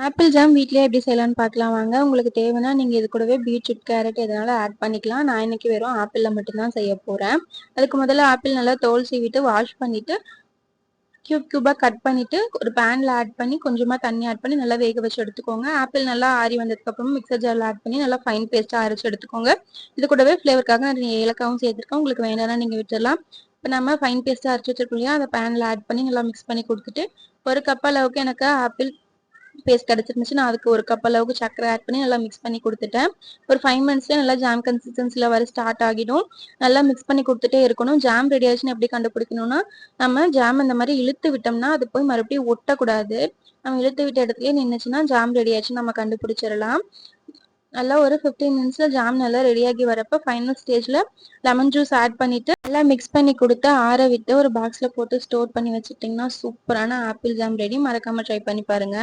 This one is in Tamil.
ஆப்பிள் ஜாம் வீட்லயே எப்படி செய்யலாம்னு பார்க்கலாம் வாங்க. உங்களுக்கு தேவைன்னா நீங்க இது கூடவே பீட்ரூட், கேரட் எதனால ஆட் பண்ணிக்கலாம். நான் இன்னைக்கு வெறும் ஆப்பிள்ல மட்டும்தான் செய்ய போறேன். அதுக்கு முதல்ல ஆப்பிள் நல்லா தோல் சீவிட்டு வாஷ் பண்ணிட்டு கியூபா கட் பண்ணிட்டு ஒரு பேன்ல ஆட் பண்ணி கொஞ்சமா தண்ணி ஆட் பண்ணி நல்லா வேக வச்சு எடுத்துக்கோங்க. ஆப்பிள் நல்லா ஆறி வந்ததுக்கு அப்புறம் மிக்சர் ஜார்ல ஆட் பண்ணி நல்லா ஃபைன் பேஸ்டா அரைச்சு எடுத்துக்கோங்க. இது கூடவே ஃபிளேவருக்காக ஏலக்காவும் சேர்த்துருக்கோம். உங்களுக்கு வேணாம்னா நீங்க விட்டுடலாம். இப்போ நம்ம ஃபைன் பேஸ்டா அரைச்சு வச்சிருக்கோம் இல்லையா, அதை பேன்ல ஆட் பண்ணி நல்லா மிக்ஸ் பண்ணி கொடுத்துட்டு ஒரு கப் அளவுக்கு எனக்கு ஆப்பிள் பேஸ்ட் கிடைச்சிருந்துச்சு. நான் அதுக்கு ஒரு கப் அளவுக்கு சர்க்கரை ஆட் பண்ணி நல்லா மிக்ஸ் பண்ணி கொடுத்துட்டேன். ஒரு 5 மினிட்ஸ்ல நல்லா ஜாம் கன்சிஸ்டன்சில வர ஸ்டார்ட் ஆகிடும். நல்லா மிக்ஸ் பண்ணி கொடுத்துட்டே இருக்கணும். ஜாம் ரெடி ஆயிடுச்சுன்னு எப்படி கண்டுபிடிக்கணும்னா, நம்ம ஜாம் இந்த மாதிரி இழுத்து விட்டோம்னா அது போய் மறுபடியும் ஒட்டக்கூடாது. நம்ம இழுத்து விட்ட இடத்துலயே நின்றுச்சுன்னா ஜாம் ரெடி ஆயிடுச்சுன்னு நம்ம கண்டுபிடிச்சிடலாம். நல்லா ஒரு 15 மினிட்ஸ்ல ஜாம் நல்லா ரெடியாகி வரப்ப ஃபைனல் ஸ்டேஜ்ல லெமன் ஜூஸ் ஆட் பண்ணிட்டு நல்லா மிக்ஸ் பண்ணி கொடுத்து ஆற விட்டு ஒரு பாக்ஸ்ல போட்டு ஸ்டோர் பண்ணி வச்சுட்டிங்கன்னா சூப்பரான ஆப்பிள் ஜாம் ரெடி. மறக்காம ட்ரை பண்ணி பாருங்க.